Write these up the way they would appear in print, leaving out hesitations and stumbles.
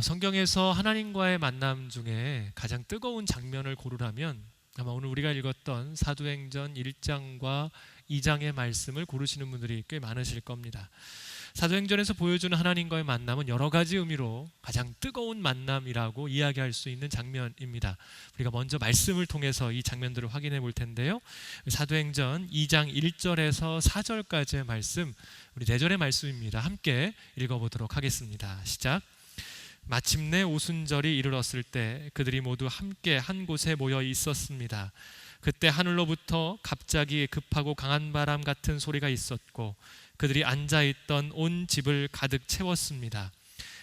성경에서 하나님과의 만남 중에 가장 뜨거운 장면을 고르라면 아마 오늘 우리가 읽었던 사도행전 1장과 2장의 말씀을 고르시는 분들이 꽤 많으실 겁니다. 사도행전에서 보여주는 하나님과의 만남은 여러 가지 의미로 가장 뜨거운 만남이라고 이야기할 수 있는 장면입니다. 우리가 먼저 말씀을 통해서 이 장면들을 확인해 볼 텐데요. 사도행전 2장 1절에서 4절까지의 말씀, 우리 4절의 말씀입니다. 함께 읽어보도록 하겠습니다. 시작. 마침내 오순절이 이르렀을 때 그들이 모두 함께 한 곳에 모여 있었습니다. 그때 하늘로부터 갑자기 급하고 강한 바람 같은 소리가 있었고 그들이 앉아있던 온 집을 가득 채웠습니다.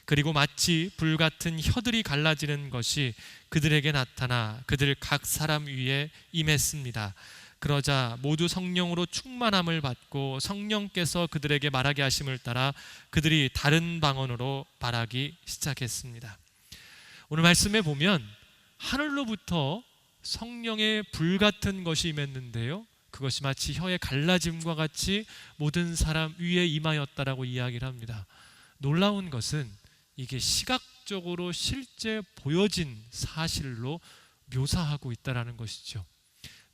그리고 마치 불 같은 혀들이 갈라지는 것이 그들에게 나타나 그들 각 사람 위에 임했습니다. 그러자 모두 성령으로 충만함을 받고 성령께서 그들에게 말하게 하심을 따라 그들이 다른 방언으로 말하기 시작했습니다. 오늘 말씀에 보면 하늘로부터 성령의 불 같은 것이 임했는데요, 그것이 마치 혀의 갈라짐과 같이 모든 사람 위에 임하였다라고 이야기를 합니다. 놀라운 것은 이게 시각적으로 실제 보여진 사실로 묘사하고 있다는 것이죠.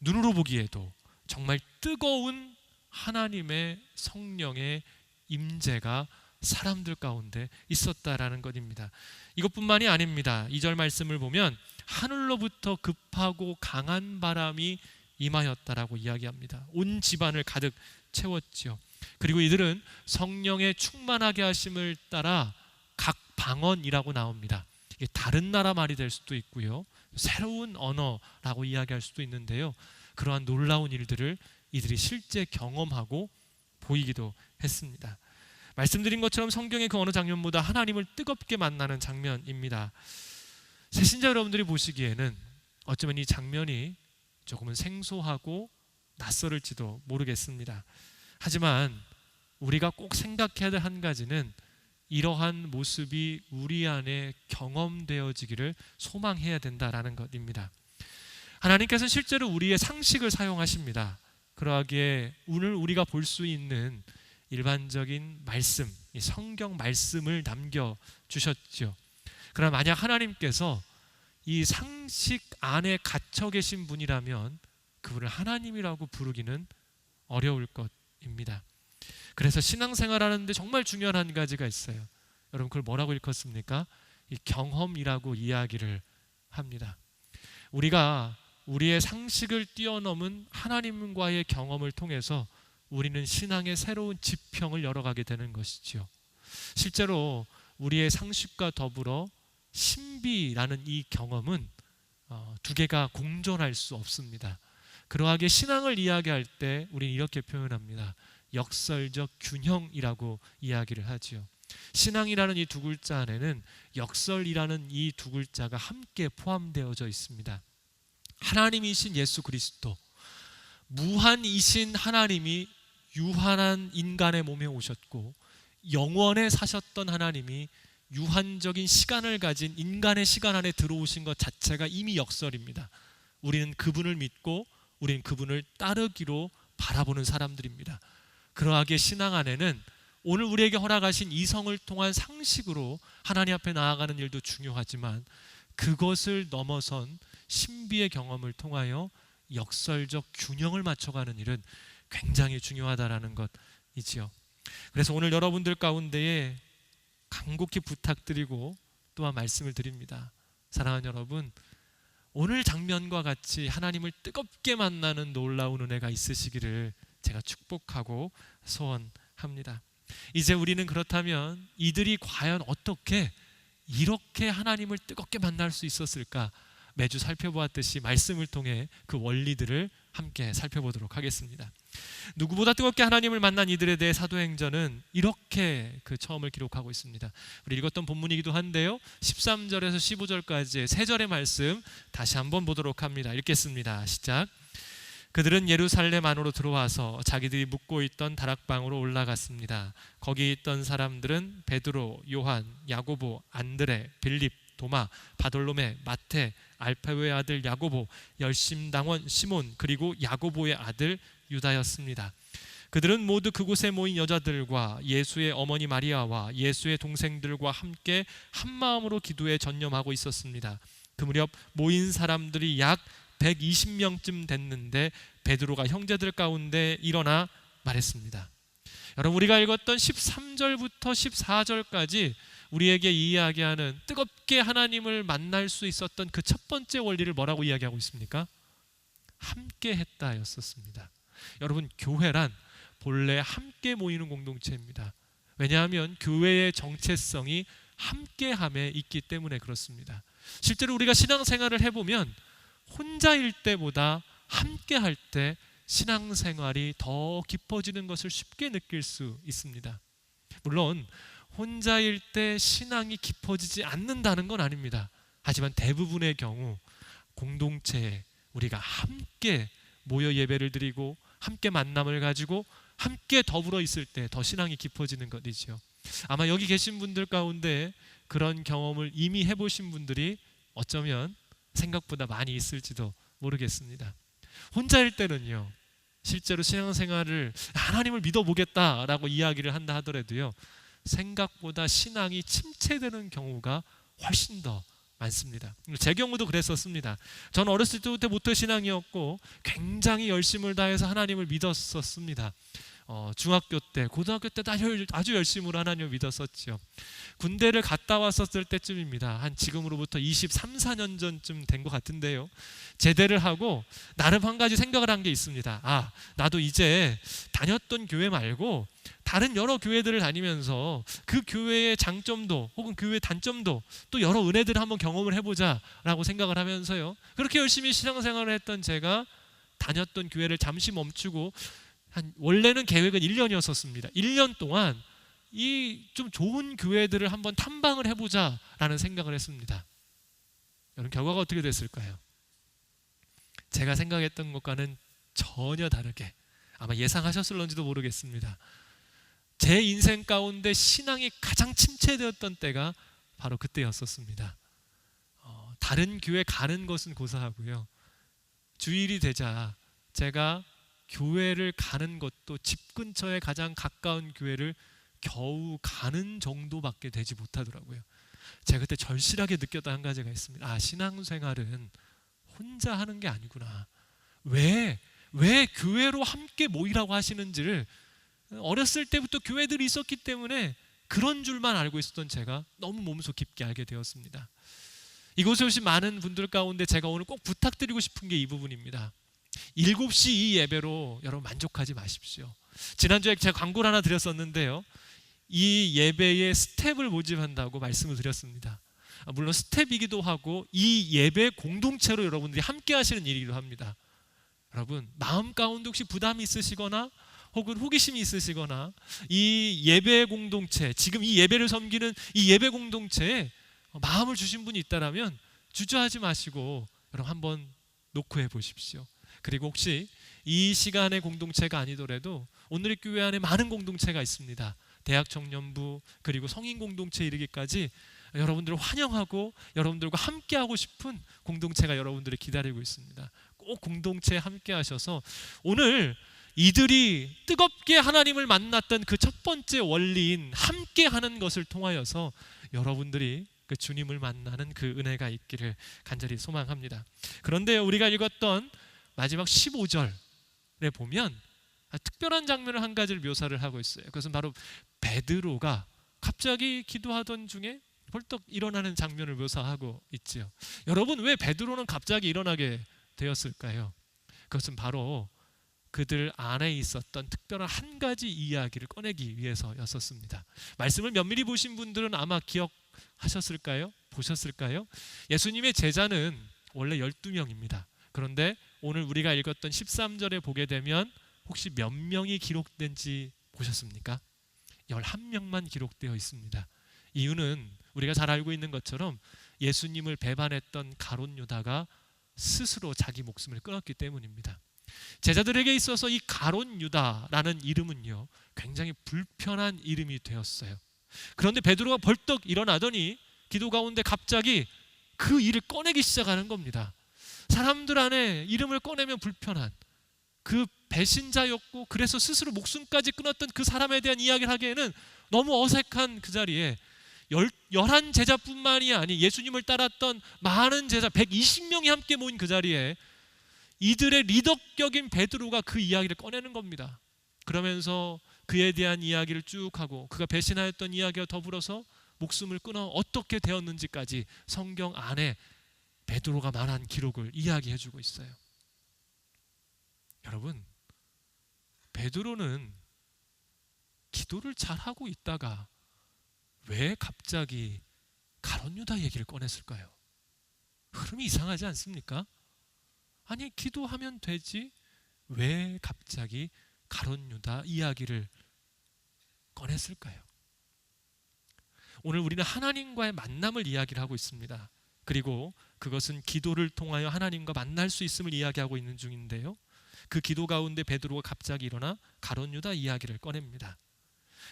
눈으로 보기에도 정말 뜨거운 하나님의 성령의 임재가 사람들 가운데 있었다라는 것입니다. 이것뿐만이 아닙니다. 2절 말씀을 보면 하늘로부터 급하고 강한 바람이 임하였다라고 이야기합니다. 온 집안을 가득 채웠죠. 그리고 이들은 성령의 충만하게 하심을 따라 각 방언이라고 나옵니다. 이게 다른 나라 말이 될 수도 있고요, 새로운 언어라고 이야기할 수도 있는데요, 그러한 놀라운 일들을 이들이 실제 경험하고 보이기도 했습니다. 말씀드린 것처럼 성경의 그 어느 장면보다 하나님을 뜨겁게 만나는 장면입니다. 새신자 여러분들이 보시기에는 어쩌면 이 장면이 조금은 생소하고 낯설을지도 모르겠습니다. 하지만 우리가 꼭 생각해야 될 한 가지는 이러한 모습이 우리 안에 경험되어지기를 소망해야 된다라는 것입니다. 하나님께서 실제로 우리의 상식을 사용하십니다. 그러하기에 오늘 우리가 볼 수 있는 일반적인 말씀, 이 성경 말씀을 남겨주셨죠. 그러나 만약 하나님께서 이 상식 안에 갇혀 계신 분이라면 그분을 하나님이라고 부르기는 어려울 것입니다. 그래서 신앙생활 하는데 정말 중요한 한 가지가 있어요. 여러분, 그걸 뭐라고 일컫습니까? 이 경험이라고 이야기를 합니다. 우리가 우리의 상식을 뛰어넘은 하나님과의 경험을 통해서 우리는 신앙의 새로운 지평을 열어가게 되는 것이죠. 실제로 우리의 상식과 더불어 신비라는 이 경험은 두 개가 공존할 수 없습니다. 그러하게 신앙을 이야기할 때 우리는 이렇게 표현합니다. 역설적 균형이라고 이야기를 하지요. 신앙이라는 이 두 글자 안에는 역설이라는 이 두 글자가 함께 포함되어져 있습니다. 하나님이신 예수 그리스도, 무한이신 하나님이 유한한 인간의 몸에 오셨고 영원에 사셨던 하나님이 유한적인 시간을 가진 인간의 시간 안에 들어오신 것 자체가 이미 역설입니다. 우리는 그분을 믿고 우리는 그분을 따르기로 바라보는 사람들입니다. 그러하기에 신앙 안에는 오늘 우리에게 허락하신 이성을 통한 상식으로 하나님 앞에 나아가는 일도 중요하지만 그것을 넘어선 신비의 경험을 통하여 역설적 균형을 맞춰가는 일은 굉장히 중요하다라는 것이지요. 그래서 오늘 여러분들 가운데에 간곡히 부탁드리고 또한 말씀을 드립니다. 사랑하는 여러분, 오늘 장면과 같이 하나님을 뜨겁게 만나는 놀라운 은혜가 있으시기를 제가 축복하고 소원합니다. 이제 우리는 그렇다면 이들이 과연 어떻게 이렇게 하나님을 뜨겁게 만날 수 있었을까? 매주 살펴보았듯이 말씀을 통해 그 원리들을 함께 살펴보도록 하겠습니다. 누구보다 뜨겁게 하나님을 만난 이들에 대해 사도행전은 이렇게 그 처음을 기록하고 있습니다. 우리 읽었던 본문이기도 한데요, 13절에서 15절까지 세 절의 말씀 다시 한번 보도록 합니다. 읽겠습니다. 시작. 그들은 예루살렘 안으로 들어와서 자기들이 묵고 있던 다락방으로 올라갔습니다. 거기 있던 사람들은 베드로, 요한, 야고보, 안드레, 빌립, 도마, 바돌로메, 마태, 알페오의 아들 야고보, 열심당원 시몬, 그리고 야고보의 아들 유다였습니다. 그들은 모두 그곳에 모인 여자들과 예수의 어머니 마리아와 예수의 동생들과 함께 한 마음으로 기도에 전념하고 있었습니다. 그 무렵 모인 사람들이 약 120명쯤 됐는데 베드로가 형제들 가운데 일어나 말했습니다. 여러분, 우리가 읽었던 13절부터 14절까지 우리에게 이야기하는 뜨겁게 하나님을 만날 수 있었던 그 첫 번째 원리를 뭐라고 이야기하고 있습니까? 함께 했다였었습니다. 여러분, 교회란 본래 함께 모이는 공동체입니다. 왜냐하면 교회의 정체성이 함께함에 있기 때문에 그렇습니다. 실제로 우리가 신앙생활을 해보면 혼자일 때보다 함께할 때 신앙생활이 더 깊어지는 것을 쉽게 느낄 수 있습니다. 물론 혼자일 때 신앙이 깊어지지 않는다는 건 아닙니다. 하지만 대부분의 경우 공동체에 우리가 함께 모여 예배를 드리고 함께 만남을 가지고 함께 더불어 있을 때 더 신앙이 깊어지는 것이죠. 아마 여기 계신 분들 가운데 그런 경험을 이미 해보신 분들이 어쩌면 생각보다 많이 있을지도 모르겠습니다. 혼자일 때는요, 실제로 신앙생활을 하나님을 믿어보겠다라고 이야기를 한다 하더라도요, 생각보다 신앙이 침체되는 경우가 훨씬 더 많습니다. 제 경우도 그랬었습니다. 저는 어렸을 때부터 모태 신앙이었고 굉장히 열심을 다해서 하나님을 믿었었습니다. 중학교 때, 고등학교 때 아주 열심으로 하나님을 믿었었죠. 군대를 갔다 왔었을 때쯤입니다. 한 지금으로부터 23, 4년 전쯤 된 것 같은데요. 제대를 하고 나름 한 가지 생각을 한 게 있습니다. 나도 이제 다녔던 교회 말고 다른 여러 교회들을 다니면서 그 교회의 장점도 혹은 교회의 단점도 또 여러 은혜들을 한번 경험을 해보자 라고 생각을 하면서요, 그렇게 열심히 신앙생활을 했던 제가 다녔던 교회를 잠시 멈추고 원래는 계획은 1년이었었습니다. 1년 동안 이 좀 좋은 교회들을 한번 탐방을 해보자라는 생각을 했습니다. 여러분, 결과가 어떻게 됐을까요? 제가 생각했던 것과는 전혀 다르게, 아마 예상하셨을런지도 모르겠습니다. 제 인생 가운데 신앙이 가장 침체되었던 때가 바로 그때였었습니다. 다른 교회 가는 것은 고사하고요, 주일이 되자 제가 교회를 가는 것도 집 근처에 가장 가까운 교회를 겨우 가는 정도밖에 되지 못하더라고요. 제가 그때 절실하게 느꼈던 한 가지가 있습니다. 신앙생활은 혼자 하는 게 아니구나. 왜 교회로 함께 모이라고 하시는지를 어렸을 때부터 교회들이 있었기 때문에 그런 줄만 알고 있었던 제가 너무 몸소 깊게 알게 되었습니다. 이곳에 오신 많은 분들 가운데 제가 오늘 꼭 부탁드리고 싶은 게 이 부분입니다. 7시 이 예배로 여러분 만족하지 마십시오. 지난주에 제가 광고를 하나 드렸었는데요, 이 예배의 스텝을 모집한다고 말씀을 드렸습니다. 물론 스텝이기도 하고 이 예배 공동체로 여러분들이 함께 하시는 일이기도 합니다. 여러분, 마음 가운데 혹시 부담이 있으시거나 혹은 호기심이 있으시거나 이 예배 공동체, 지금 이 예배를 섬기는 이 예배 공동체에 마음을 주신 분이 있다면 주저하지 마시고 여러분 한번 노크해 보십시오. 그리고 혹시 이 시간의 공동체가 아니더라도 오늘의 교회 안에 많은 공동체가 있습니다. 대학 청년부 그리고 성인 공동체에 이르기까지 여러분들을 환영하고 여러분들과 함께하고 싶은 공동체가 여러분들을 기다리고 있습니다. 꼭 공동체에 함께 하셔서 오늘 이들이 뜨겁게 하나님을 만났던 그 첫 번째 원리인 함께 하는 것을 통하여서 여러분들이 그 주님을 만나는 그 은혜가 있기를 간절히 소망합니다. 그런데 우리가 읽었던 마지막 15절에 보면 특별한 장면을 한 가지를 묘사를 하고 있어요. 그것은 바로 베드로가 갑자기 기도하던 중에 벌떡 일어나는 장면을 묘사하고 있지요. 여러분, 왜 베드로는 갑자기 일어나게 되었을까요? 그것은 바로 그들 안에 있었던 특별한 한 가지 이야기를 꺼내기 위해서였었습니다. 말씀을 면밀히 보신 분들은 아마 기억하셨을까요? 보셨을까요? 예수님의 제자는 원래 12명입니다. 그런데 오늘 우리가 읽었던 13절에 보게 되면 혹시 몇 명이 기록된지 보셨습니까? 11명만 기록되어 있습니다. 이유는 우리가 잘 알고 있는 것처럼 예수님을 배반했던 가룟 유다가 스스로 자기 목숨을 끊었기 때문입니다. 제자들에게 있어서 이 가룟 유다라는 이름은요, 굉장히 불편한 이름이 되었어요. 그런데 베드로가 벌떡 일어나더니 기도 가운데 갑자기 그 일을 꺼내기 시작하는 겁니다. 사람들 안에 이름을 꺼내면 불편한, 그 배신자였고 그래서 스스로 목숨까지 끊었던 그 사람에 대한 이야기를 하기에는 너무 어색한 그 자리에 11제자뿐만이 아니 예수님을 따랐던 많은 제자 120명이 함께 모인 그 자리에 이들의 리더격인 베드로가 그 이야기를 꺼내는 겁니다. 그러면서 그에 대한 이야기를 쭉 하고 그가 배신하였던 이야기와 더불어서 목숨을 끊어 어떻게 되었는지까지 성경 안에 베드로가 말한 기록을 이야기해 주고 있어요. 여러분, 베드로는 기도를 잘하고 있다가 왜 갑자기 가룟 유다 얘기를 꺼냈을까요? 흐름이 이상하지 않습니까? 아니, 기도하면 되지 왜 갑자기 가룟 유다 이야기를 꺼냈을까요? 오늘 우리는 하나님과의 만남을 이야기를 하고 있습니다. 그리고 그것은 기도를 통하여 하나님과 만날 수 있음을 이야기하고 있는 중인데요, 그 기도 가운데 베드로가 갑자기 일어나 가룟 유다 이야기를 꺼냅니다.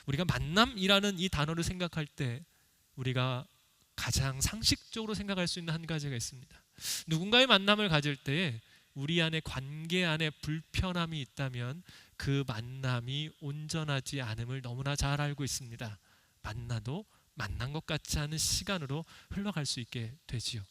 우리가 만남이라는 이 단어를 생각할 때 우리가 가장 상식적으로 생각할 수 있는 한 가지가 있습니다. 누군가의 만남을 가질 때에 우리 안에 관계 안에 불편함이 있다면 그 만남이 온전하지 않음을 너무나 잘 알고 있습니다. 만나도 만난 것 같지 않은 시간으로 흘러갈 수 있게 되지요.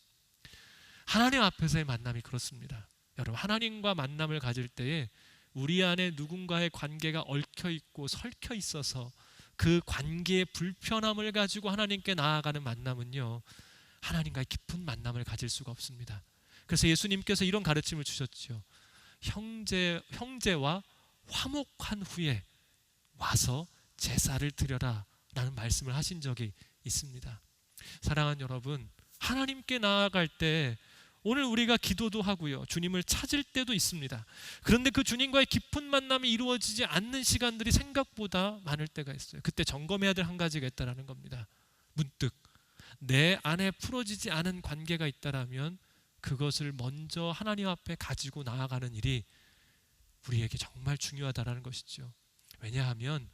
하나님 앞에서의 만남이 그렇습니다. 여러분, 하나님과 만남을 가질 때에 우리 안에 누군가의 관계가 얽혀 있고 설켜 있어서 그 관계의 불편함을 가지고 하나님께 나아가는 만남은요, 하나님과의 깊은 만남을 가질 수가 없습니다. 그래서 예수님께서 이런 가르침을 주셨죠. 형제와 화목한 후에 와서 제사를 드려라 라는 말씀을 하신 적이 있습니다. 사랑하는 여러분, 하나님께 나아갈 때 오늘 우리가 기도도 하고요, 주님을 찾을 때도 있습니다. 그런데 그 주님과의 깊은 만남이 이루어지지 않는 시간들이 생각보다 많을 때가 있어요. 그때 점검해야 될 한 가지가 있다는 겁니다. 문득 내 안에 풀어지지 않은 관계가 있다면 그것을 먼저 하나님 앞에 가지고 나아가는 일이 우리에게 정말 중요하다는 것이죠. 왜냐하면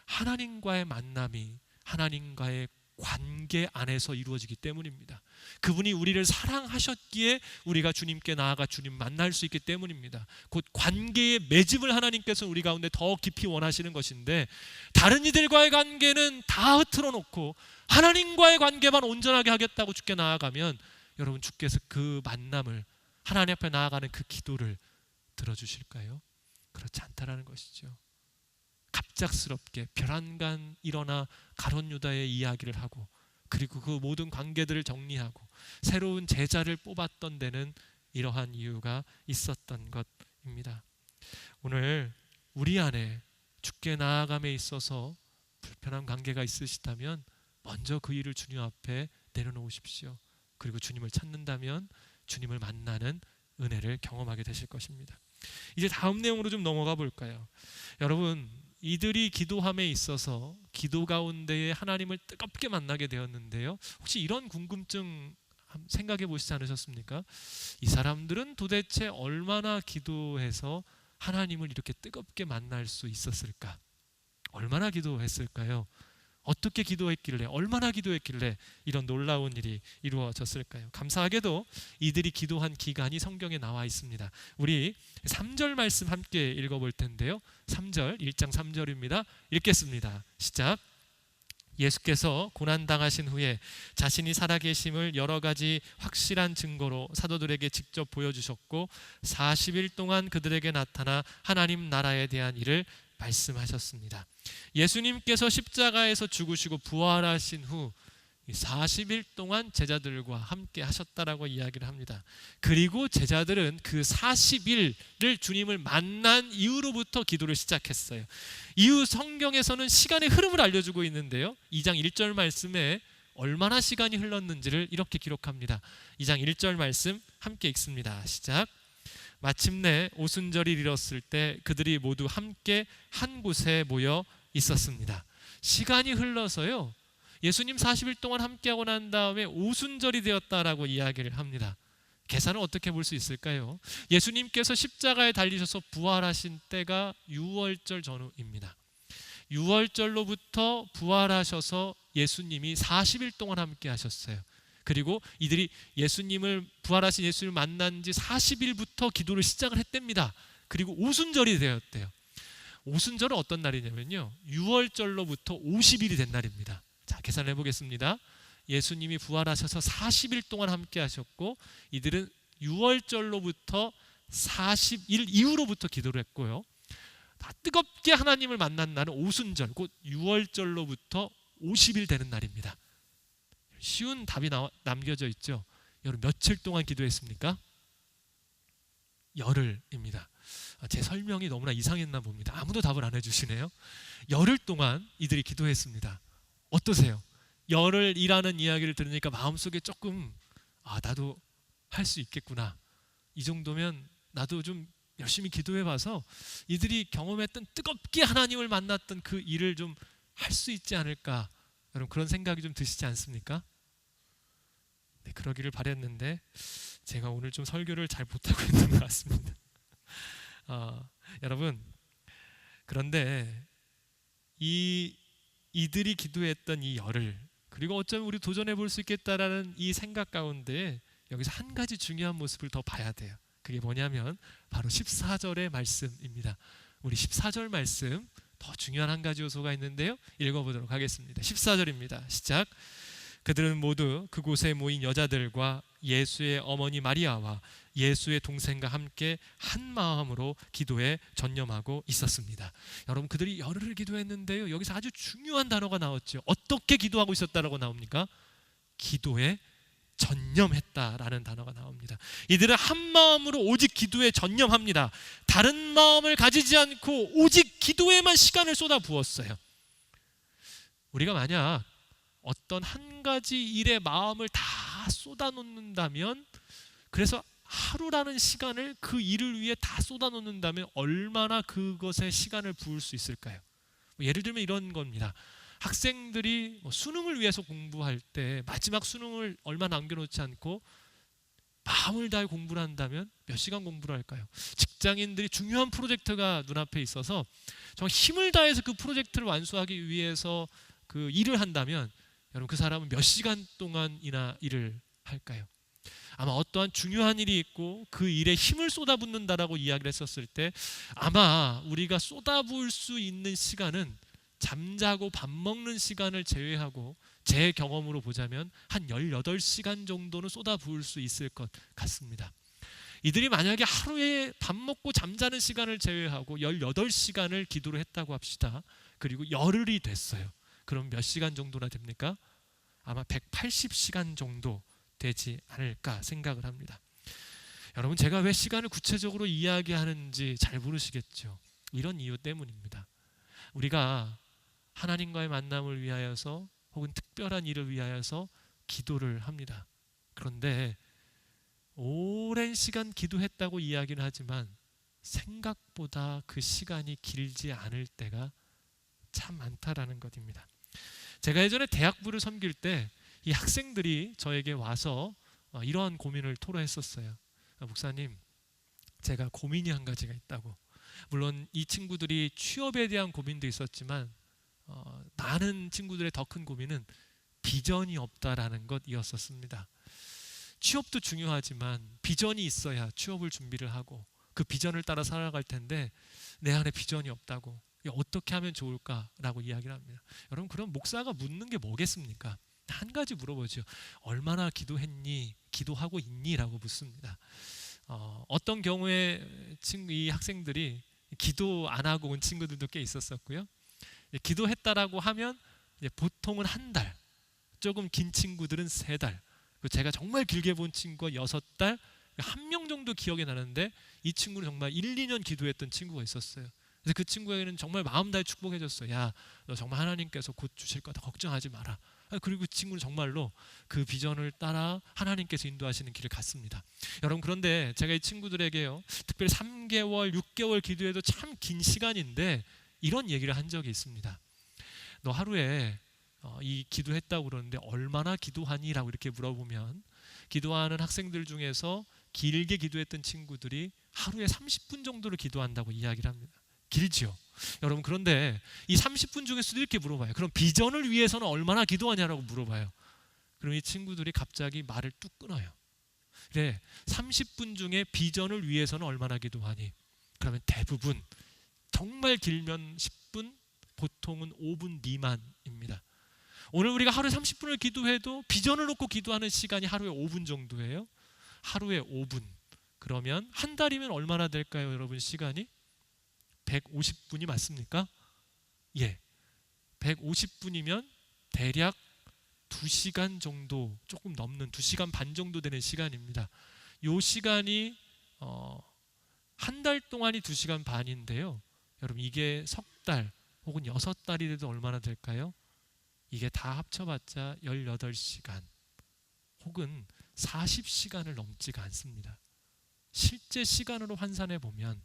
하나님과의 만남이 하나님과의 관계 안에서 이루어지기 때문입니다. 그분이 우리를 사랑하셨기에 우리가 주님께 나아가 주님 만날 수 있기 때문입니다. 곧 관계의 맺음을 하나님께서 우리 가운데 더 깊이 원하시는 것인데, 다른 이들과의 관계는 다 흐트러 놓고 하나님과의 관계만 온전하게 하겠다고 주께 나아가면 여러분, 주께서 그 만남을, 하나님 앞에 나아가는 그 기도를 들어주실까요? 그렇지 않다라는 것이죠. 갑작스럽게 별안간 일어나 가룟 유다의 이야기를 하고 그리고 그 모든 관계들을 정리하고 새로운 제자를 뽑았던 데는 이러한 이유가 있었던 것입니다. 오늘 우리 안에 주께 나아감에 있어서 불편한 관계가 있으시다면 먼저 그 일을 주님 앞에 내려놓으십시오. 그리고 주님을 찾는다면 주님을 만나는 은혜를 경험하게 되실 것입니다. 이제 다음 내용으로 좀 넘어가 볼까요? 여러분, 이들이 기도함에 있어서 기도 가운데에 하나님을 뜨겁게 만나게 되었는데요, 혹시 이런 궁금증 생각해 보시지 않으셨습니까? 이 사람들은 도대체 얼마나 기도해서 하나님을 이렇게 뜨겁게 만날 수 있었을까? 얼마나 기도했을까요? 어떻게 기도했길래, 얼마나 기도했길래 이런 놀라운 일이 이루어졌을까요? 감사하게도 이들이 기도한 기간이 성경에 나와 있습니다. 우리 3절 말씀 함께 읽어볼 텐데요, 3절, 1장 3절입니다. 읽겠습니다. 시작. 예수께서 고난당하신 후에 자신이 살아계심을 여러 가지 확실한 증거로 사도들에게 직접 보여주셨고 40일 동안 그들에게 나타나 하나님 나라에 대한 일을 말씀하셨습니다. 예수님께서 십자가에서 죽으시고 부활하신 후 40일 동안 제자들과 함께 하셨다라고 이야기를 합니다. 그리고 제자들은 그 40일을 주님을 만난 이후로부터 기도를 시작했어요. 이후 성경에서는 시간의 흐름을 알려주고 있는데요, 2장 1절 말씀에 얼마나 시간이 흘렀는지를 이렇게 기록합니다. 2장 1절 말씀 함께 읽습니다. 시작. 마침내 오순절이 이르렀을 때 그들이 모두 함께 한 곳에 모여 있었습니다. 시간이 흘러서요, 예수님 40일 동안 함께하고 난 다음에 오순절이 되었다라고 이야기를 합니다. 계산을 어떻게 볼 수 있을까요? 예수님께서 십자가에 달리셔서 부활하신 때가 유월절 전후입니다. 유월절로부터 부활하셔서 예수님이 40일 동안 함께 하셨어요. 그리고 이들이 예수님을, 부활하신 예수님을 만난 지 40일부터 기도를 시작을 했답니다. 그리고 오순절이 되었대요. 오순절은 어떤 날이냐면요, 6월절로부터 50일이 된 날입니다. 자, 계산해 보겠습니다. 예수님이 부활하셔서 40일 동안 함께 하셨고, 이들은 6월절로부터 40일 이후로부터 기도를 했고요, 다 뜨겁게 하나님을 만난 날은 오순절, 곧 6월절로부터 50일 되는 날입니다. 쉬운 답이 남겨져 있죠. 여러분, 며칠 동안 기도했습니까? 열흘입니다. 제 설명이 너무나 이상했나 봅니다. 아무도 답을 안 해주시네요. 열흘 동안 이들이 기도했습니다. 어떠세요? 열흘이라는 이야기를 들으니까 마음속에 조금 나도 할 수 있겠구나, 이 정도면 나도 좀 열심히 기도해봐서 이들이 경험했던 뜨겁게 하나님을 만났던 그 일을 좀 할 수 있지 않을까, 여러분 그런 생각이 좀 드시지 않습니까? 네, 그러기를 바랬는데 제가 오늘 좀 설교를 잘 못하고 있는 것 같습니다. 여러분, 그런데 이들이 기도했던 이 열흘, 그리고 어쩌면 우리 도전해 볼 수 있겠다라는 이 생각 가운데 여기서 한 가지 중요한 모습을 더 봐야 돼요. 그게 뭐냐면 바로 14절의 말씀입니다. 우리 14절 말씀, 더 중요한 한 가지 요소가 있는데요, 읽어보도록 하겠습니다. 14절입니다. 시작. 그들은 모두 그곳에 모인 여자들과 예수의 어머니 마리아와 예수의 동생과 함께 한 마음으로 기도에 전념하고 있었습니다. 여러분, 그들이 열흘을 기도했는데요, 여기서 아주 중요한 단어가 나왔죠. 어떻게 기도하고 있었다라고 나옵니까? 기도에 전념했다라는 단어가 나옵니다. 이들은 한 마음으로 오직 기도에 전념합니다. 다른 마음을 가지지 않고 오직 기도에만 시간을 쏟아 부었어요. 우리가 만약 어떤 한 가지 일에 마음을 다 쏟아놓는다면, 그래서 하루라는 시간을 그 일을 위해 다 쏟아놓는다면 얼마나 그것에 시간을 부을 수 있을까요? 예를 들면 이런 겁니다. 학생들이 수능을 위해서 공부할 때 마지막 수능을 얼마 남겨놓지 않고 마음을 다해 공부를 한다면 몇 시간 공부를 할까요? 직장인들이 중요한 프로젝트가 눈앞에 있어서 정말 힘을 다해서 그 프로젝트를 완수하기 위해서 그 일을 한다면, 여러분 그 사람은 몇 시간 동안이나 일을 할까요? 아마 어떠한 중요한 일이 있고 그 일에 힘을 쏟아붓는다라고 이야기를 했었을 때 아마 우리가 쏟아부을 수 있는 시간은 잠자고 밥 먹는 시간을 제외하고 제 경험으로 보자면 한 18시간 정도는 쏟아부을 수 있을 것 같습니다. 이들이 만약에 하루에 밥 먹고 잠자는 시간을 제외하고 18시간을 기도를 했다고 합시다. 그리고 열흘이 됐어요. 그럼 몇 시간 정도나 됩니까? 아마 180시간 정도 되지 않을까 생각을 합니다. 여러분, 제가 왜 시간을 구체적으로 이야기하는지 잘 모르시겠죠. 이런 이유 때문입니다. 우리가 하나님과의 만남을 위하여서 혹은 특별한 일을 위하여서 기도를 합니다. 그런데 오랜 시간 기도했다고 이야기는 하지만 생각보다 그 시간이 길지 않을 때가 참 많다라는 것입니다. 제가 예전에 대학부를 섬길 때 이 학생들이 저에게 와서 이러한 고민을 토로했었어요. 목사님, 제가 고민이 한 가지가 있다고. 물론 이 친구들이 취업에 대한 고민도 있었지만 많은 친구들의 더 큰 고민은 비전이 없다라는 것이었었습니다. 취업도 중요하지만 비전이 있어야 취업을 준비를 하고 그 비전을 따라 살아갈 텐데 내 안에 비전이 없다고, 어떻게 하면 좋을까라고 이야기를 합니다. 여러분, 그럼 목사가 묻는 게 뭐겠습니까? 한 가지 물어보죠. 얼마나 기도했니? 기도하고 있니? 라고 묻습니다. 어떤 경우에 이 학생들이 기도 안 하고 온 친구들도 꽤 있었었고요. 기도했다라고 하면 보통은 한 달, 조금 긴 친구들은 3달, 제가 정말 길게 본 친구가 6달, 한 명 정도 기억이 나는데 이 친구는 정말 1, 2년 기도했던 친구가 있었어요. 그래서 그 친구에게는 정말 마음 다해 축복해줬어요. 야, 너 정말 하나님께서 곧 주실 거다, 걱정하지 마라. 그리고 그 친구는 정말로 그 비전을 따라 하나님께서 인도하시는 길을 갔습니다. 여러분, 그런데 제가 이 친구들에게요, 특별히 3개월, 6개월 기도해도 참 긴 시간인데 이런 얘기를 한 적이 있습니다. 너 하루에 이 기도했다고 그러는데 얼마나 기도하니? 라고 이렇게 물어보면 기도하는 학생들 중에서 길게 기도했던 친구들이 하루에 30분 정도를 기도한다고 이야기를 합니다. 길지요. 여러분, 그런데 이 30분 중에서도 이렇게 물어봐요. 그럼 비전을 위해서는 얼마나 기도하냐라고 물어봐요. 그럼 이 친구들이 갑자기 말을 뚝 끊어요. 그래, 30분 중에 비전을 위해서는 얼마나 기도하니? 그러면 대부분 정말 길면 10분, 보통은 5분 미만입니다. 오늘 우리가 하루에 30분을 기도해도 비전을 놓고 기도하는 시간이 하루에 5분 정도예요. 하루에 5분. 그러면 한 달이면 얼마나 될까요, 여러분? 시간이 150분이 맞습니까? 예. 150분이면 대략 2시간 정도, 조금 넘는 2시간 반 정도 되는 시간입니다. 이 시간이 한 달 동안이 2시간 반인데요. 여러분, 이게 석 달 혹은 6달이 돼도 얼마나 될까요? 이게 다 합쳐봤자 18시간 혹은 40시간을 넘지가 않습니다. 실제 시간으로 환산해 보면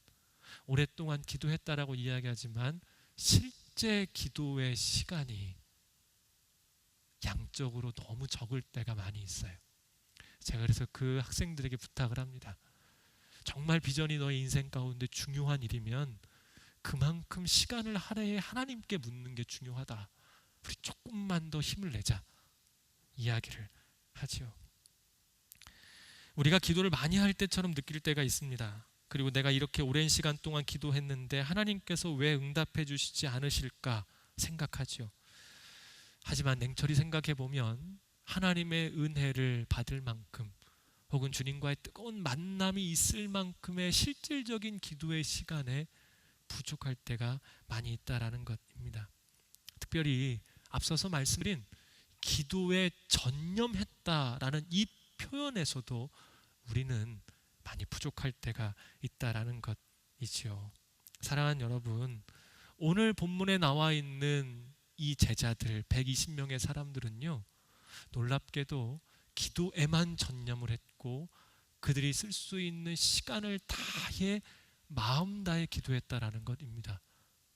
오랫동안 기도했다라고 이야기하지만 실제 기도의 시간이 양적으로 너무 적을 때가 많이 있어요. 제가 그래서 그 학생들에게 부탁을 합니다. 정말 비전이 너의 인생 가운데 중요한 일이면 그만큼 시간을 하루에 하나님께 묻는 게 중요하다. 우리 조금만 더 힘을 내자 이야기를 하지요. 우리가 기도를 많이 할 때처럼 느낄 때가 있습니다. 그리고 내가 이렇게 오랜 시간 동안 기도했는데 하나님께서 왜 응답해 주시지 않으실까 생각하지요. 하지만 냉철히 생각해 보면 하나님의 은혜를 받을 만큼 혹은 주님과의 뜨거운 만남이 있을 만큼의 실질적인 기도의 시간에 부족할 때가 많이 있다라는 것입니다. 특별히 앞서서 말씀드린 기도에 전념했다라는 이 표현에서도 우리는 많이 부족할 때가 있다라는 것이지요. 사랑하는 여러분, 오늘 본문에 나와 있는 이 제자들 120명의 사람들은요, 놀랍게도 기도에만 전념을 했고 그들이 쓸 수 있는 시간을 다해 마음 다해 기도했다라는 것입니다.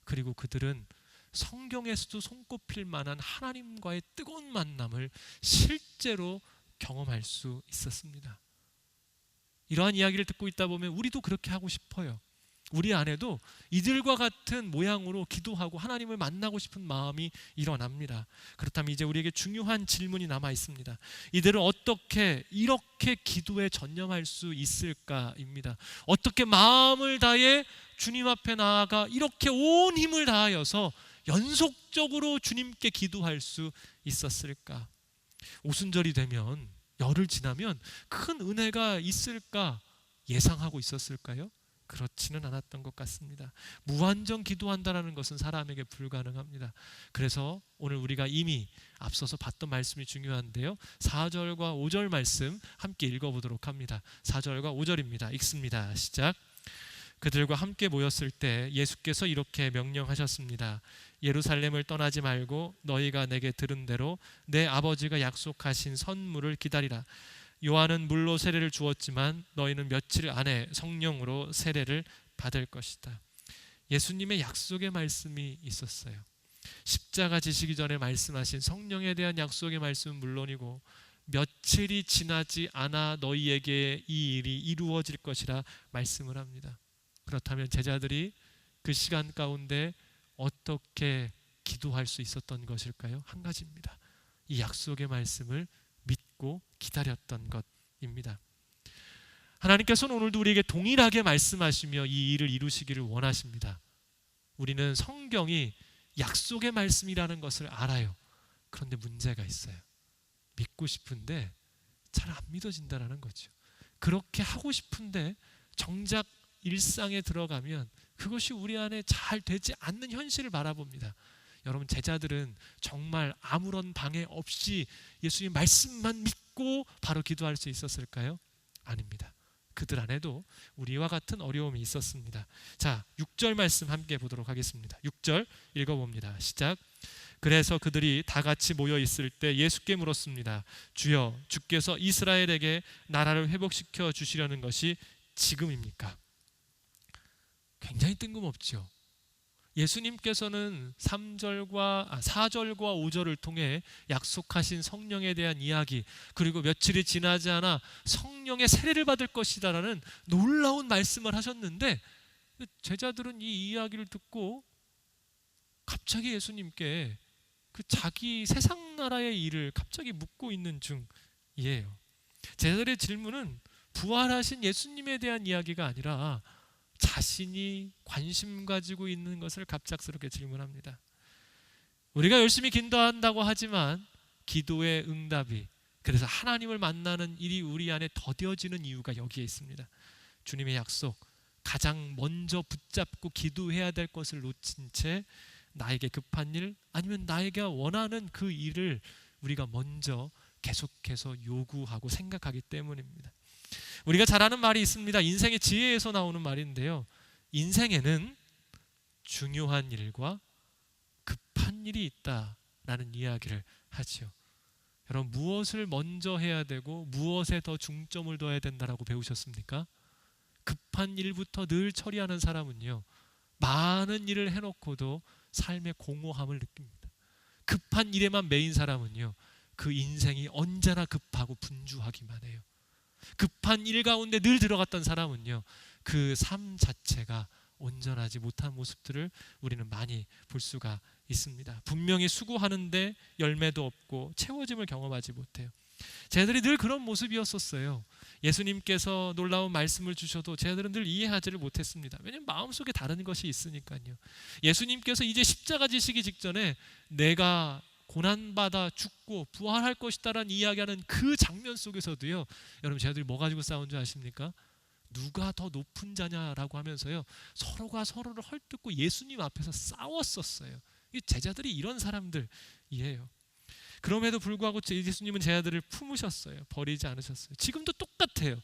그리고 그들은 성경에서도 손꼽힐 만한 하나님과의 뜨거운 만남을 실제로 경험할 수 있었습니다. 이러한 이야기를 듣고 있다 보면 우리도 그렇게 하고 싶어요. 우리 안에도 이들과 같은 모양으로 기도하고 하나님을 만나고 싶은 마음이 일어납니다. 그렇다면 이제 우리에게 중요한 질문이 남아 있습니다. 이들은 어떻게 이렇게 기도에 전념할 수 있을까입니다. 어떻게 마음을 다해 주님 앞에 나아가 이렇게 온 힘을 다하여서 연속적으로 주님께 기도할 수 있었을까? 오순절이 되면, 열흘 지나면 큰 은혜가 있을까 예상하고 있었을까요? 그렇지는 않았던 것 같습니다. 무한정 기도한다는 것은 사람에게 불가능합니다. 그래서 오늘 우리가 이미 앞서서 봤던 말씀이 중요한데요. 4절과 5절 말씀 함께 읽어보도록 합니다. 4절과 5절입니다. 읽습니다. 시작. 그들과 함께 모였을 때 예수께서 이렇게 명령하셨습니다. 예루살렘을 떠나지 말고 너희가 내게 들은 대로 내 아버지가 약속하신 선물을 기다리라. 요한은 물로 세례를 주었지만 너희는 며칠 안에 성령으로 세례를 받을 것이다. 예수님의 약속의 말씀이 있었어요. 십자가 지시기 전에 말씀하신 성령에 대한 약속의 말씀은 물론이고 며칠이 지나지 않아 너희에게 이 일이 이루어질 것이라 말씀을 합니다. 그렇다면 제자들이 그 시간 가운데 어떻게 기도할 수 있었던 것일까요? 한 가지입니다. 이 약속의 말씀을 믿고 기다렸던 것입니다. 하나님께서는 오늘도 우리에게 동일하게 말씀하시며 이 일을 이루시기를 원하십니다. 우리는 성경이 약속의 말씀이라는 것을 알아요. 그런데 문제가 있어요. 믿고 싶은데 잘 안 믿어진다는 거죠. 그렇게 하고 싶은데 정작 일상에 들어가면 그것이 우리 안에 잘 되지 않는 현실을 바라봅니다. 여러분, 제자들은 정말 아무런 방해 없이 예수님 말씀만 믿고 바로 기도할 수 있었을까요? 아닙니다. 그들 안에도 우리와 같은 어려움이 있었습니다. 자, 6절 말씀 함께 보도록 하겠습니다. 6절 읽어봅니다. 시작. 그래서 그들이 다 같이 모여 있을 때 예수께 물었습니다. 주여, 주께서 이스라엘에게 나라를 회복시켜 주시려는 것이 지금입니까? 굉장히 뜬금없죠. 예수님께서는 4절과 5절을 통해 약속하신 성령에 대한 이야기, 그리고 며칠이 지나지 않아 성령의 세례를 받을 것이다라는 놀라운 말씀을 하셨는데 제자들은 이 이야기를 듣고 갑자기 예수님께 그 자기 세상 나라의 일을 갑자기 묻고 있는 중이에요. 제자들의 질문은 부활하신 예수님에 대한 이야기가 아니라 자신이 관심 가지고 있는 것을 갑작스럽게 질문합니다. 우리가 열심히 기도한다고 하지만 기도의 응답이, 그래서 하나님을 만나는 일이 우리 안에 더뎌지는 이유가 여기에 있습니다. 주님의 약속, 가장 먼저 붙잡고 기도해야 될 것을 놓친 채 나에게 급한 일, 아니면 나에게 원하는 그 일을 우리가 먼저 계속해서 요구하고 생각하기 때문입니다. 우리가 잘 아는 말이 있습니다. 인생의 지혜에서 나오는 말인데요, 인생에는 중요한 일과 급한 일이 있다라는 이야기를 하지요. 여러분, 무엇을 먼저 해야 되고 무엇에 더 중점을 둬야 된다라고 배우셨습니까? 급한 일부터 늘 처리하는 사람은요, 많은 일을 해놓고도 삶의 공허함을 느낍니다. 급한 일에만 매인 사람은요, 그 인생이 언제나 급하고 분주하기만 해요. 급한 일 가운데 늘 들어갔던 사람은요, 그 삶 자체가 온전하지 못한 모습들을 우리는 많이 볼 수가 있습니다. 분명히 수고하는데 열매도 없고 채워짐을 경험하지 못해요. 쟤들이 늘 그런 모습이었었어요. 예수님께서 놀라운 말씀을 주셔도 쟤들은 늘 이해하지를 못했습니다. 왜냐하면 마음속에 다른 것이 있으니까요. 예수님께서 이제 십자가 지시기 직전에 내가 고난받아 죽고 부활할 것이다라는 이야기하는 그 장면 속에서도요, 여러분, 쟤들이 뭐 가지고 싸운 줄 아십니까? 누가 더 높은 자냐라고 하면서요, 서로가 서로를 헐뜯고 예수님 앞에서 싸웠었어요. 이 제자들이 이런 사람들이에요. 그럼에도 불구하고 예수님은 제자들을 품으셨어요. 버리지 않으셨어요. 지금도 똑같아요.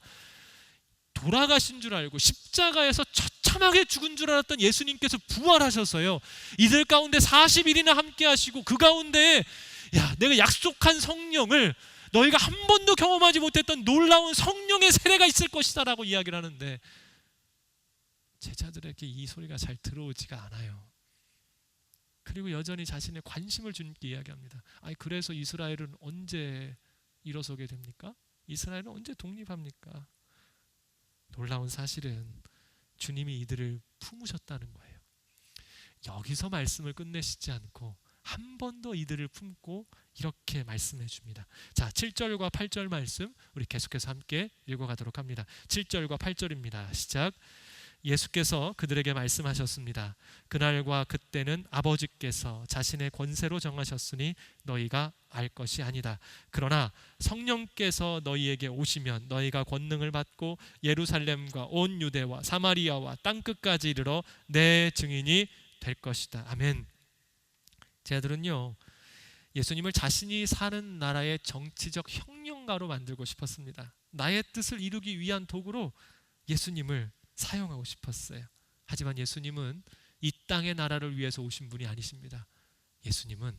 돌아가신 줄 알고 십자가에서 처참하게 죽은 줄 알았던 예수님께서 부활하셔서요, 이들 가운데 40일이나 함께 하시고 그 가운데 내가 약속한 성령을 너희가 한 번도 경험하지 못했던 놀라운 성령의 세례가 있을 것이다 라고 이야기를 하는데, 제자들에게 이 소리가 잘 들어오지가 않아요. 그리고 여전히 자신의 관심을 주님께 이야기합니다. 그래서 이스라엘은 언제 일어서게 됩니까? 이스라엘은 언제 독립합니까? 놀라운 사실은 주님이 이들을 품으셨다는 거예요. 여기서 말씀을 끝내시지 않고 한 번 더 이들을 품고 이렇게 말씀해 줍니다. 자, 7절과 8절 말씀 우리 계속해서 함께 읽어가도록 합니다. 7절과 8절입니다. 시작. 예수께서 그들에게 말씀하셨습니다. 그날과 그때는 아버지께서 자신의 권세로 정하셨으니 너희가 알 것이 아니다. 그러나 성령께서 너희에게 오시면 너희가 권능을 받고 예루살렘과 온 유대와 사마리아와 땅끝까지 이르러 내 증인이 될 것이다. 아멘. 제자들은요, 예수님을 자신이 사는 나라의 정치적 형용가로 만들고 싶었습니다. 나의 뜻을 이루기 위한 도구로 예수님을 사용하고 싶었어요. 하지만 예수님은 이 땅의 나라를 위해서 오신 분이 아니십니다. 예수님은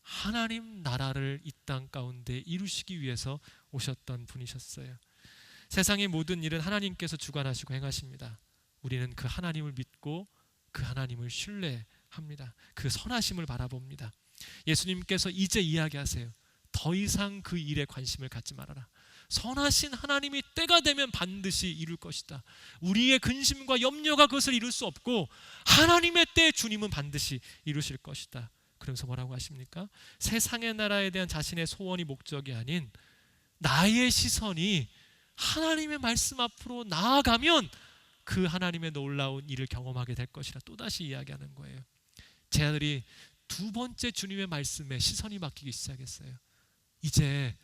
하나님 나라를 이 땅 가운데 이루시기 위해서 오셨던 분이셨어요. 세상의 모든 일은 하나님께서 주관하시고 행하십니다. 우리는 그 하나님을 믿고 그 하나님을 신뢰합니다. 그 선하심을 바라봅니다. 예수님께서 이제 이야기하세요. 더 이상 그 일에 관심을 갖지 말아라. 선하신 하나님이 때가 되면 반드시 이룰 것이다. 우리의 근심과 염려가 그것을 이룰 수 없고 하나님의 때에 주님은 반드시 이루실 것이다. 그러면서 뭐라고 하십니까? 세상의 나라에 대한 자신의 소원이 목적이 아닌 나의 시선이 하나님의 말씀 앞으로 나아가면 그 하나님의 놀라운 일을 경험하게 될 것이라 또다시 이야기하는 거예요. 제자들이 두 번째 주님의 말씀에 시선이 바뀌기 시작했어요. 이제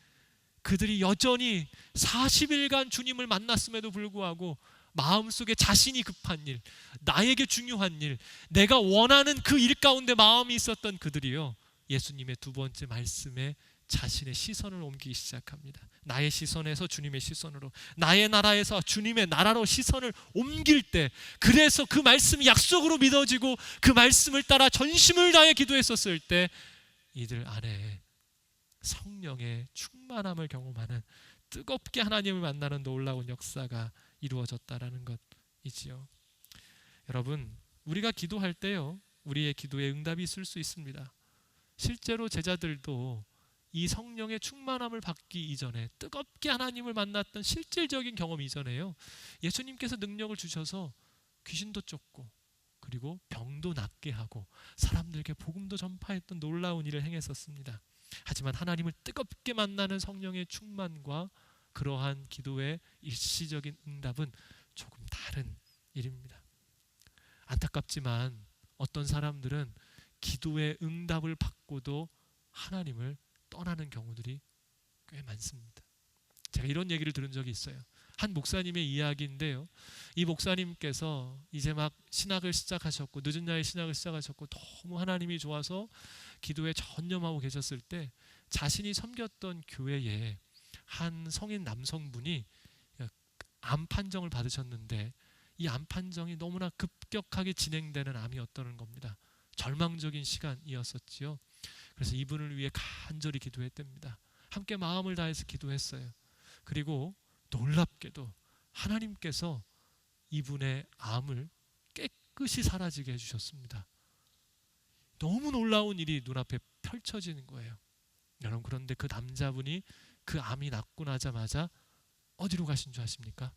그들이 여전히 40일간 주님을 만났음에도 불구하고 마음속에 자신이 급한 일, 나에게 중요한 일, 내가 원하는 그 일 가운데 마음이 있었던 그들이요, 예수님의 두 번째 말씀에 자신의 시선을 옮기기 시작합니다. 나의 시선에서 주님의 시선으로, 나의 나라에서 주님의 나라로 시선을 옮길 때, 그래서 그 말씀이 약속으로 믿어지고 그 말씀을 따라 전심을 다해 기도했었을 때 이들 안에 성령의 충만함을 경험하는, 뜨겁게 하나님을 만나는 놀라운 역사가 이루어졌다라는 것이지요. 여러분, 우리가 기도할 때요, 우리의 기도에 응답이 있을 수 있습니다. 실제로 제자들도 이 성령의 충만함을 받기 이전에, 뜨겁게 하나님을 만났던 실질적인 경험 이전에요, 예수님께서 능력을 주셔서 귀신도 쫓고 그리고 병도 낫게 하고 사람들에게 복음도 전파했던 놀라운 일을 행했었습니다. 하지만 하나님을 뜨겁게 만나는 성령의 충만과 그러한 기도의 일시적인 응답은 조금 다른 일입니다. 안타깝지만 어떤 사람들은 기도의 응답을 받고도 하나님을 떠나는 경우들이 꽤 많습니다. 제가 이런 얘기를 들은 적이 있어요. 한 목사님의 이야기인데요. 이 목사님께서 이제 막 신학을 시작하셨고, 늦은 나이에 신학을 시작하셨고, 너무 하나님이 좋아서 기도에 전념하고 계셨을 때 자신이 섬겼던 교회에 한 성인 남성분이 암 판정을 받으셨는데, 이 암 판정이 너무나 급격하게 진행되는 암이었다는 겁니다. 절망적인 시간이었었지요. 그래서 이분을 위해 간절히 기도했답니다. 함께 마음을 다해서 기도했어요. 그리고 놀랍게도 하나님께서 이분의 암을 깨끗이 사라지게 해주셨습니다. 너무 놀라운 일이 눈앞에 펼쳐지는 거예요. 여러분, 그런데 그 남자분이 그 암이 낫고 나자마자 어디로 가신 줄 아십니까?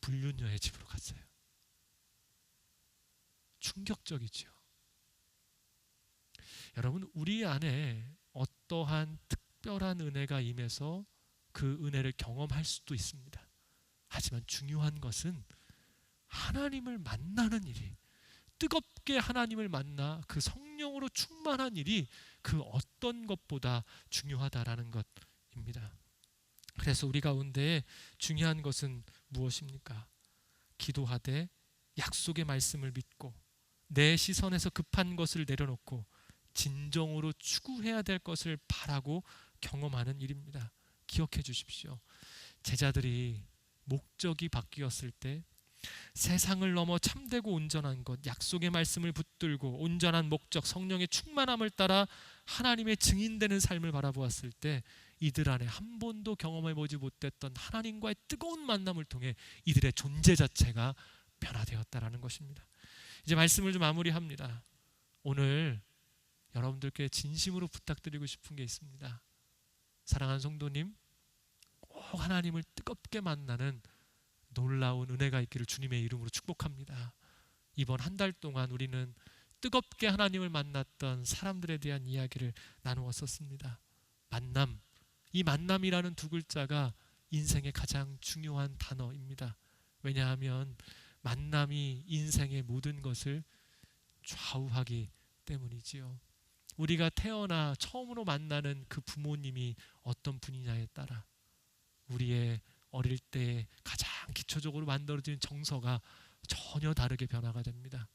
불륜녀의 집으로 갔어요. 충격적이죠. 여러분, 우리 안에 어떠한 특별한 은혜가 임해서 그 은혜를 경험할 수도 있습니다. 하지만 중요한 것은 하나님을 만나는 일이, 뜨겁게 하나님을 만나 그 성령으로 충만한 일이 그 어떤 것보다 중요하다라는 것입니다. 그래서 우리 가운데 중요한 것은 무엇입니까? 기도하되 약속의 말씀을 믿고 내 시선에서 급한 것을 내려놓고 진정으로 추구해야 될 것을 바라고 경험하는 일입니다. 기억해 주십시오. 제자들이 목적이 바뀌었을 때 세상을 넘어 참되고 온전한 것, 약속의 말씀을 붙들고 온전한 목적, 성령의 충만함을 따라 하나님의 증인되는 삶을 바라보았을 때 이들 안에 한 번도 경험해보지 못했던 하나님과의 뜨거운 만남을 통해 이들의 존재 자체가 변화되었다라는 것입니다. 이제 말씀을 좀 마무리합니다. 오늘 여러분들께 진심으로 부탁드리고 싶은 게 있습니다. 사랑하는 성도님, 꼭 하나님을 뜨겁게 만나는 놀라운 은혜가 있기를 주님의 이름으로 축복합니다. 이번 한 달 동안 우리는 뜨겁게 하나님을 만났던 사람들에 대한 이야기를 나누었었습니다. 만남, 이 만남이라는 두 글자가 인생의 가장 중요한 단어입니다. 왜냐하면 만남이 인생의 모든 것을 좌우하기 때문이지요. 우리가 태어나 처음으로 만나는 그 부모님이 어떤 분이냐에 따라 우리의 어릴 때 가장 기초적으로 만들어진 정서가 전혀 다르게 변화가 됩니다.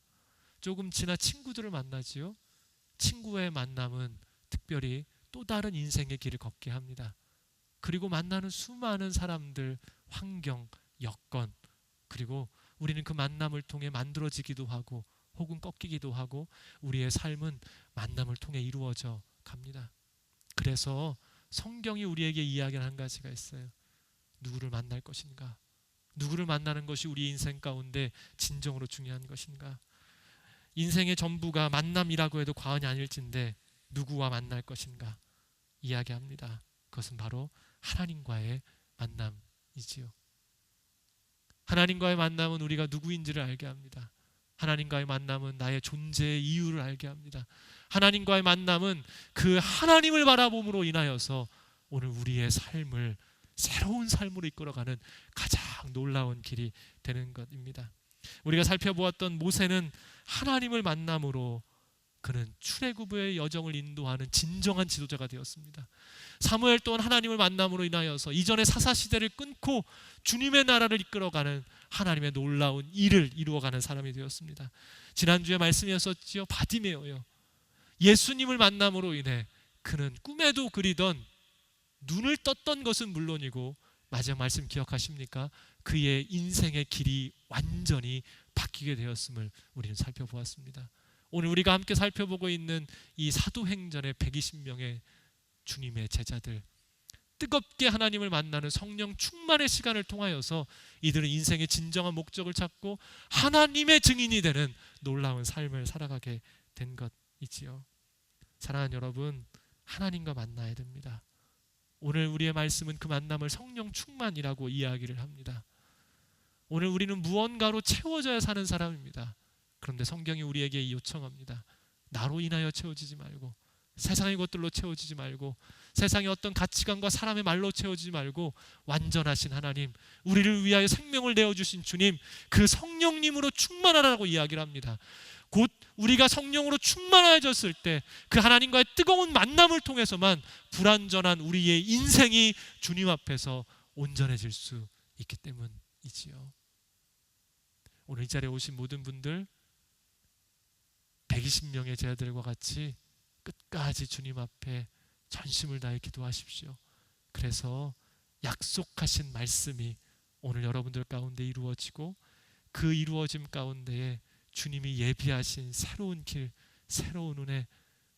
조금 지나 친구들을 만나지요. 친구의 만남은 특별히 또 다른 인생의 길을 걷게 합니다. 그리고 만나는 수많은 사람들, 환경, 여건, 그리고 우리는 그 만남을 통해 만들어지기도 하고 혹은 꺾이기도 하고 우리의 삶은 만남을 통해 이루어져 갑니다. 그래서 성경이 우리에게 이야기하는 한 가지가 있어요. 누구를 만날 것인가? 누구를 만나는 것이 우리 인생 가운데 진정으로 중요한 것인가? 인생의 전부가 만남이라고 해도 과언이 아닐진데 누구와 만날 것인가? 이야기합니다. 그것은 바로 하나님과의 만남이지요. 하나님과의 만남은 우리가 누구인지를 알게 합니다. 하나님과의 만남은 나의 존재의 이유를 알게 합니다. 하나님과의 만남은 그 하나님을 바라봄으로 인하여서 오늘 우리의 삶을 새로운 삶으로 이끌어가는 가장 놀라운 길이 되는 것입니다. 우리가 살펴보았던 모세는 하나님을 만남으로 그는 출애굽의 여정을 인도하는 진정한 지도자가 되었습니다. 사무엘 또한 하나님을 만남으로 인하여서 이전의 사사시대를 끊고 주님의 나라를 이끌어가는 하나님의 놀라운 일을 이루어가는 사람이 되었습니다. 지난주에 말씀이었었지요. 바디메오요. 예수님을 만남으로 인해 그는 꿈에도 그리던 눈을 떴던 것은 물론이고 마지막 말씀 기억하십니까? 그의 인생의 길이 완전히 바뀌게 되었음을 우리는 살펴보았습니다. 오늘 우리가 함께 살펴보고 있는 이 사도행전의 120명의 주님의 제자들, 뜨겁게 하나님을 만나는 성령 충만의 시간을 통하여서 이들은 인생의 진정한 목적을 찾고 하나님의 증인이 되는 놀라운 삶을 살아가게 된 것이지요. 사랑하는 여러분, 하나님과 만나야 됩니다. 오늘 우리의 말씀은 그 만남을 성령 충만이라고 이야기를 합니다. 오늘 우리는 무언가로 채워져야 사는 사람입니다. 그런데 성경이 우리에게 요청합니다. 나로 인하여 채워지지 말고 세상의 것들로 채워지지 말고, 세상의 어떤 가치관과 사람의 말로 채워지지 말고, 완전하신 하나님, 우리를 위하여 생명을 내어주신 주님, 그 성령님으로 충만하라고 이야기를 합니다. 곧 우리가 성령으로 충만해졌을 때 그 하나님과의 뜨거운 만남을 통해서만 불완전한 우리의 인생이 주님 앞에서 온전해질 수 있기 때문이지요. 오늘 이 자리에 오신 모든 분들 120명의 제자들과 같이 끝까지 주님 앞에 전심을 다해 기도하십시오. 그래서 약속하신 말씀이 오늘 여러분들 가운데 이루어지고, 그 이루어짐 가운데에 주님이 예비하신 새로운 길, 새로운 은혜,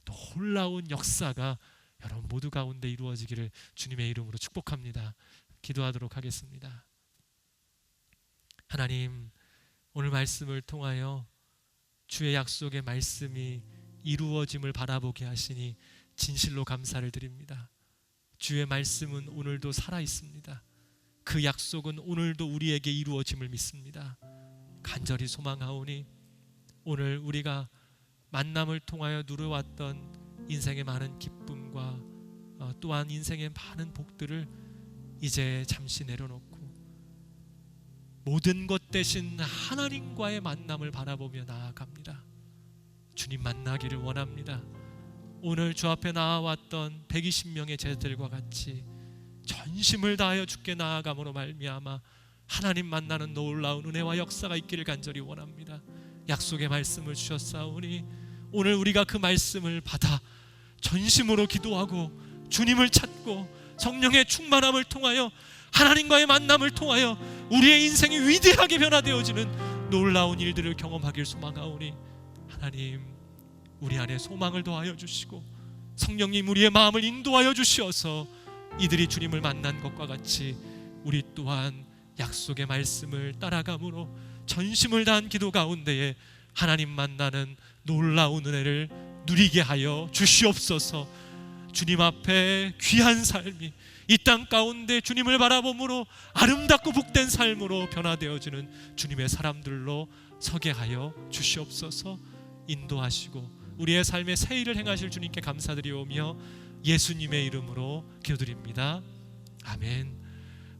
놀라운 역사가 여러분 모두 가운데 이루어지기를 주님의 이름으로 축복합니다. 기도하도록 하겠습니다. 하나님, 오늘 말씀을 통하여 주의 약속의 말씀이 이루어짐을 바라보게 하시니 진실로 감사를 드립니다. 주의 말씀은 오늘도 살아있습니다. 그 약속은 오늘도 우리에게 이루어짐을 믿습니다. 간절히 소망하오니 오늘 우리가 만남을 통하여 누려왔던 인생의 많은 기쁨과 또한 인생의 많은 복들을 이제 잠시 내려놓고 모든 것 대신 하나님과의 만남을 바라보며 나아갑니다. 주님 만나기를 원합니다. 오늘 주 앞에 나와왔던 120명의 제자들과 같이 전심을 다하여 주께 나아감으로 말미암아 하나님 만나는 놀라운 은혜와 역사가 있기를 간절히 원합니다. 약속의 말씀을 주셨사오니 오늘 우리가 그 말씀을 받아 전심으로 기도하고 주님을 찾고 성령의 충만함을 통하여 하나님과의 만남을 통하여 우리의 인생이 위대하게 변화되어지는 놀라운 일들을 경험하길 소망하오니 하나님, 우리 안에 소망을 더하여 주시고 성령님 우리의 마음을 인도하여 주시어서 이들이 주님을 만난 것과 같이 우리 또한 약속의 말씀을 따라감으로 전심을 다한 기도 가운데에 하나님 만나는 놀라운 은혜를 누리게 하여 주시옵소서. 주님 앞에 귀한 삶이 이 땅 가운데 주님을 바라봄으로 아름답고 복된 삶으로 변화되어지는 주님의 사람들로 서게 하여 주시옵소서. 인도하시고 우리의 삶의 새 일을 행하실 주님께 감사드리오며 예수님의 이름으로 기도드립니다. 아멘.